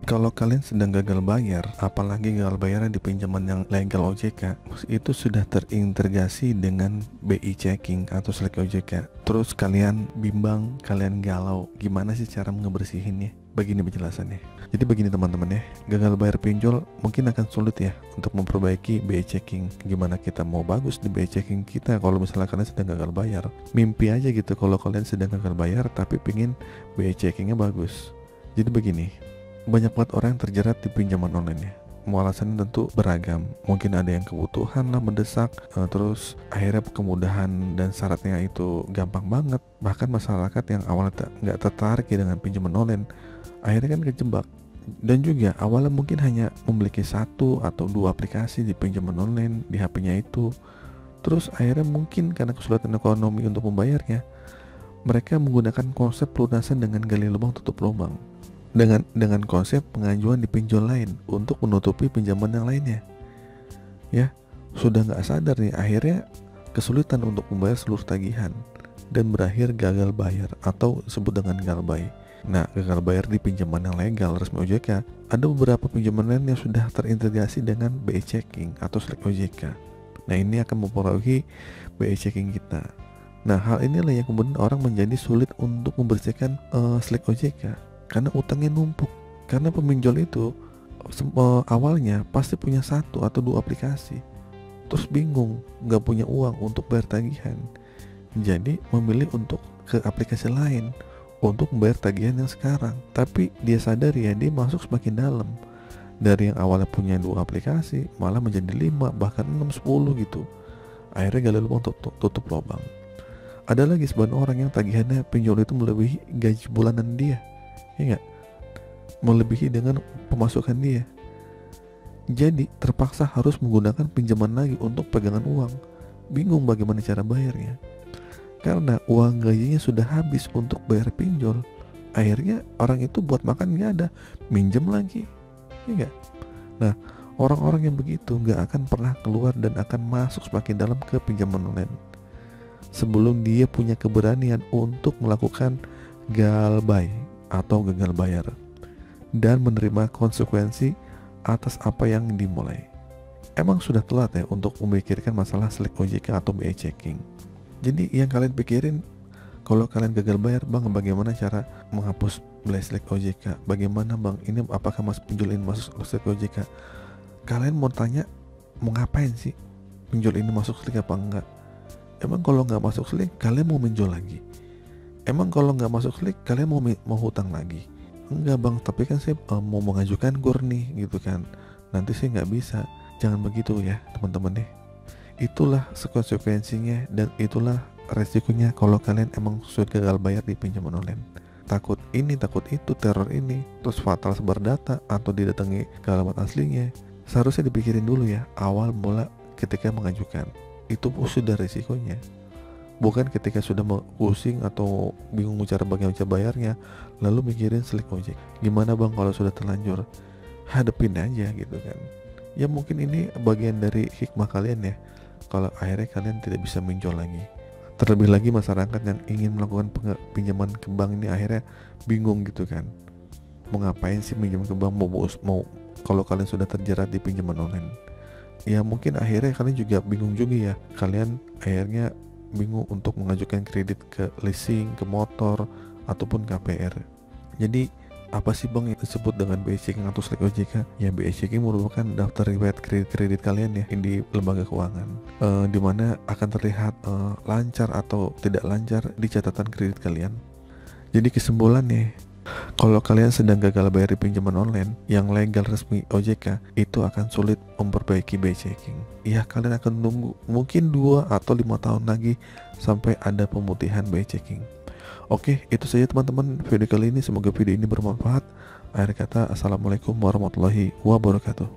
Kalau kalian sedang gagal bayar, apalagi gagal bayarnya di pinjaman yang legal OJK, itu sudah terintegrasi dengan BI checking atau Slack OJK. Terus kalian bimbang, kalian galau, gimana sih cara ngebersihinnya? Begini penjelasannya. Jadi begini teman-teman ya, gagal bayar pinjol mungkin akan sulit ya untuk memperbaiki BI checking. Gimana kita mau bagus di BI checking kita kalau misalnya kalian sedang gagal bayar? Mimpi aja gitu kalau kalian sedang gagal bayar tapi pingin BI checkingnya bagus. Jadi begini, banyak banget orang yang terjerat di pinjaman online ya. Alasannya tentu beragam. Mungkin ada yang kebutuhan lah mendesak, terus akhirnya kemudahan dan syaratnya itu gampang banget. Bahkan masyarakat yang awalnya nggak tertarik ya dengan pinjaman online, akhirnya kan kejebak. Dan juga awalnya mungkin hanya memiliki satu atau dua aplikasi di pinjaman online di HP-nya itu. Terus akhirnya mungkin karena kesulitan ekonomi untuk membayarnya, mereka menggunakan konsep pelunasan dengan gali lubang tutup lubang. Dengan konsep pengajuan di pinjol lain untuk menutupi pinjaman yang lainnya. Ya, sudah nggak sadar nih, akhirnya kesulitan untuk membayar seluruh tagihan dan berakhir gagal bayar atau disebut dengan galbay. Nah, gagal bayar di pinjaman yang legal resmi OJK, ada beberapa pinjaman lain yang sudah terintegrasi dengan BI checking atau Slack OJK. Nah, ini akan mempengaruhi BI checking kita. Nah, hal inilah yang kemudian orang menjadi sulit untuk membersihkan Slack OJK. Karena utangnya numpuk. Karena peminjol itu awalnya pasti punya satu atau dua aplikasi, terus bingung nggak punya uang untuk bayar tagihan, jadi memilih untuk ke aplikasi lain untuk membayar tagihan yang sekarang. Tapi dia sadar ya, dia masuk semakin dalam. Dari yang awalnya punya dua aplikasi malah menjadi 5, bahkan 6, 10 gitu. Akhirnya gali lubang tutup lubang. Ada lagi sebagian orang yang tagihannya pinjol itu melebihi gaji bulanan dia, ya nggak, melebihi dengan pemasukan dia. Jadi terpaksa harus menggunakan pinjaman lagi untuk pegangan uang. Bingung bagaimana cara bayarnya, karena uang gajinya sudah habis untuk bayar pinjol. Akhirnya orang itu buat makan nggak ada, minjem lagi, ya nggak. Nah, orang-orang yang begitu nggak akan pernah keluar dan akan masuk semakin dalam ke pinjaman online sebelum dia punya keberanian untuk melakukan galbay atau gagal bayar dan menerima konsekuensi atas apa yang dimulai. Emang sudah telat ya untuk memikirkan masalah Slack OJK atau BI checking. Jadi yang kalian pikirin kalau kalian gagal bayar, bang, bagaimana cara menghapus Slack OJK? Bagaimana bang, ini apakah mas pinjol ini masuk Slack OJK? Kalian mau tanya mau ngapain sih? Pinjol ini masuk Slack apa enggak? Emang kalau nggak masuk Slack kalian mau pinjol lagi? Emang kalau nggak masuk Slack kalian mau hutang lagi? Enggak bang, tapi kan saya mau mengajukan GOR nih gitu kan. Nanti saya nggak bisa. Jangan begitu ya teman-teman deh. Itulah konsekuensinya dan itulah resikonya kalau kalian emang sudah gagal bayar di pinjaman online. Takut ini, takut itu, teror ini, terus fatal sebar data atau didatangi ke alamat aslinya. Seharusnya dipikirin dulu ya awal mula ketika mengajukan. Itu sudah resikonya. Bukan ketika sudah pusing atau bingung cara bagaimana bayarnya, lalu mikirin Slack OJK. Gimana bang kalau sudah terlanjur? Hadepin aja gitu kan. Ya mungkin ini bagian dari hikmah kalian ya, kalau akhirnya kalian tidak bisa pinjol lagi. Terlebih lagi masyarakat yang ingin melakukan pinjaman ke bank ini akhirnya bingung gitu kan. Mau ngapain sih pinjam ke bank, mau kalau kalian sudah terjerat di pinjaman online. Ya mungkin akhirnya kalian juga bingung juga ya. Kalian akhirnya bingung untuk mengajukan kredit ke leasing, ke motor, ataupun KPR. Jadi apa sih bang yang disebut dengan BI checking atau Slack OJK? Ya BI checking merupakan daftar riwayat kredit kalian ya di lembaga keuangan, dimana akan terlihat lancar atau tidak lancar di catatan kredit kalian. Jadi kesimpulannya, kalau kalian sedang gagal bayar di pinjaman online yang legal resmi OJK, itu akan sulit memperbaiki BI checking. Ya kalian akan nunggu mungkin 2 atau 5 tahun lagi sampai ada pemutihan BI checking. Oke, itu saja teman-teman video kali ini. Semoga video ini bermanfaat. Akhir kata, assalamualaikum warahmatullahi wabarakatuh.